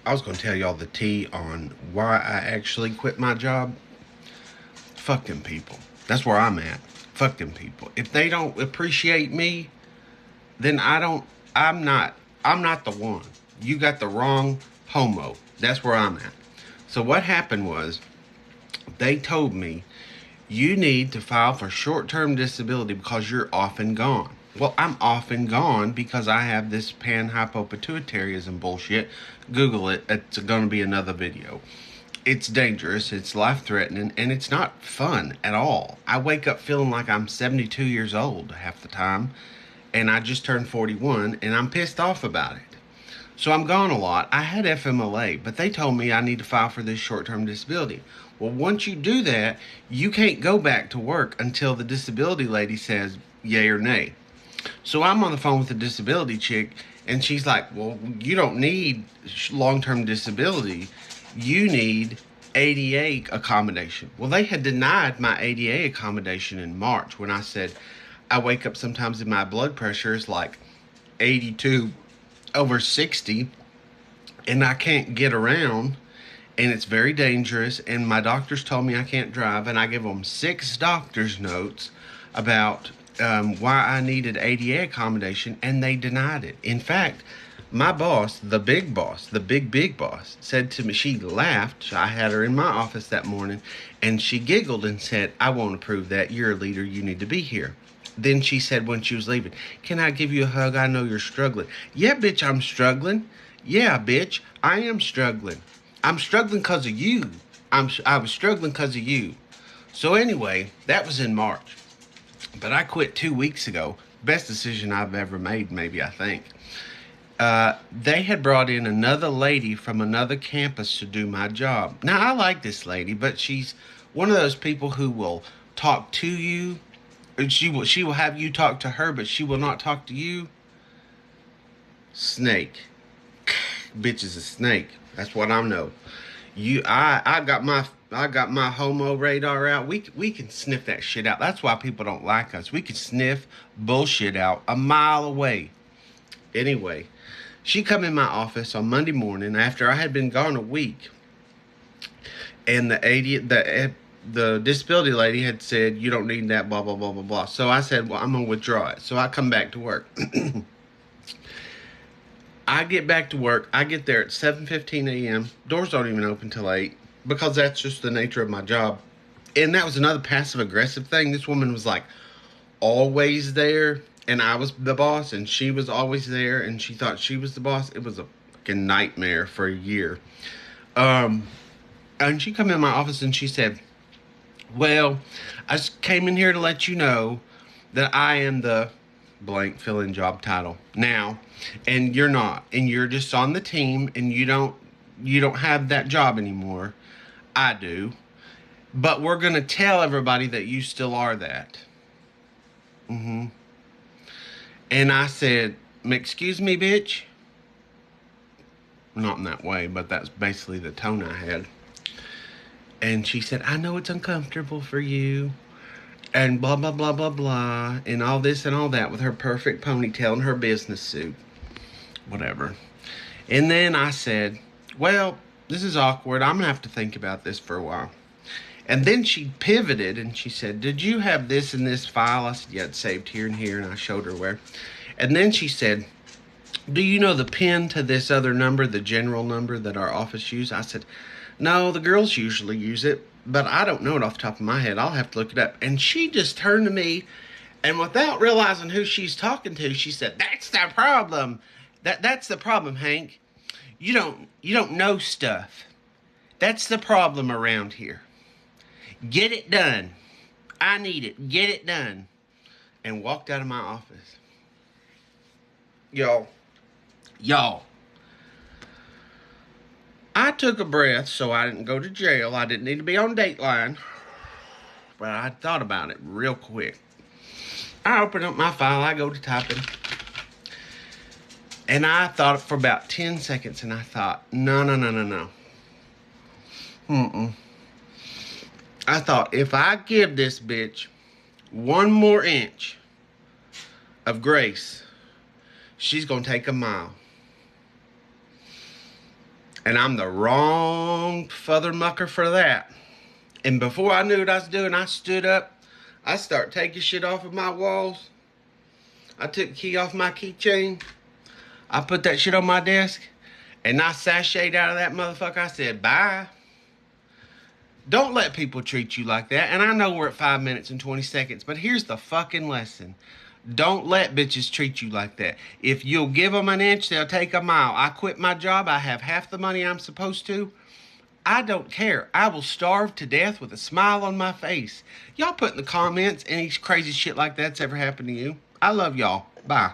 I was going to tell y'all the tea on why I actually quit my job. Fuck them people. That's where I'm at. Fuck them people. If they don't appreciate me, then I'm not I'm not the one. You got the wrong homo. That's where I'm at. So what happened was they told me you need to file for short-term disability because you're off and gone. Well, I'm off and gone because I have this panhypopituitarism bullshit. Google it. It's going to be another video. It's dangerous, it's life-threatening, and it's not fun at all. I wake up feeling like I'm 72 years old half the time, and I just turned 41, and I'm pissed off about it. So I'm gone a lot. I had FMLA, but they told me I need to file for this short-term disability. Well, once you do that, you can't go back to work until the disability lady says yay or nay. So I'm on the phone with the disability chick, and she's like, well, you don't need long-term disability. You need ADA accommodation. Well, they had denied my ADA accommodation in March when I said I wake up sometimes and my blood pressure is like 82 over 60 and I can't get around and it's very dangerous and my doctors told me I can't drive and I give them 6 doctor's notes about why I needed ADA accommodation and they denied it. In fact, my boss, the big boss, said to me, she laughed. I had her in my office that morning and she giggled and said, I won't approve that. You're a leader. You need to be here. Then she said when she was leaving, can I give you a hug? I know you're struggling. Yeah, bitch, I'm struggling. Yeah, bitch, I am struggling. I'm struggling because of you. I was struggling because of you. So anyway, that was in March. But I quit 2 weeks ago. Best decision I've ever made, maybe, I think. They had brought in another lady from another campus to do my job. Now, I like this lady, but she's one of those people who will talk to you. She will have you talk to her, but she will not talk to you. Snake. Bitch is a snake. That's what I know. I got my homo radar out. We can sniff that shit out. That's why people don't like us. We can sniff bullshit out a mile away. Anyway, she come in my office on Monday morning after I had been gone a week, and the disability lady had said you don't need that, blah blah blah blah blah. So I said, well, I'm gonna withdraw it. So I come back to work. I get back to work. I get there at 7:15 a.m. Doors don't even open till 8 because that's just the nature of my job. And that was another passive aggressive thing. This woman was like always there, and I was the boss, and she was always there, and she thought she was the boss. It was a fucking nightmare for a year. And she come in my office and she said, well, I just came in here to let you know that I am the blank fill-in job title now, and you're not, and you're just on the team, and you don't have that job anymore. I do, but we're gonna tell everybody that you still are that. And I said, excuse me, bitch. Not in that way, but that's basically the tone I had. And she said, I know it's uncomfortable for you, and blah, blah, blah, blah, blah, and all this and all that with her perfect ponytail and her business suit. Whatever. And then I said, well, this is awkward. I'm going to have to think about this for a while. And then she pivoted and she said, did you have this in this file? I said, yeah, it's saved here and here, and I showed her where. And then she said, do you know the pin to this other number, the general number that our office uses? I said, no, the girls usually use it, but I don't know it off the top of my head. I'll have to look it up. And she just turned to me, and without realizing who she's talking to, she said, that's the problem. That's the problem, Hank. You don't know stuff. That's the problem around here. Get it done. I need it. Get it done. And walked out of my office. Y'all. I took a breath so I didn't go to jail. I didn't need to be on Dateline. But I thought about it real quick. I opened up my file. I go to typing. And I thought for about 10 seconds. And I thought, no. I thought, if I give this bitch one more inch of grace, she's going to take a mile. And I'm the wrong father mucker for that. And before I knew what I was doing, I stood up. I start taking shit off of my walls. I took the key off my keychain. I put that shit on my desk. And I sashayed out of that motherfucker. I said, bye. Don't let people treat you like that. And I know we're at 5 minutes and 20 seconds, but here's the fucking lesson. Don't let bitches treat you like that. If you'll give them an inch, they'll take a mile. I quit my job. I have half the money I'm supposed to. I don't care. I will starve to death with a smile on my face. Y'all put in the comments any crazy shit like that's ever happened to you. I love y'all. Bye.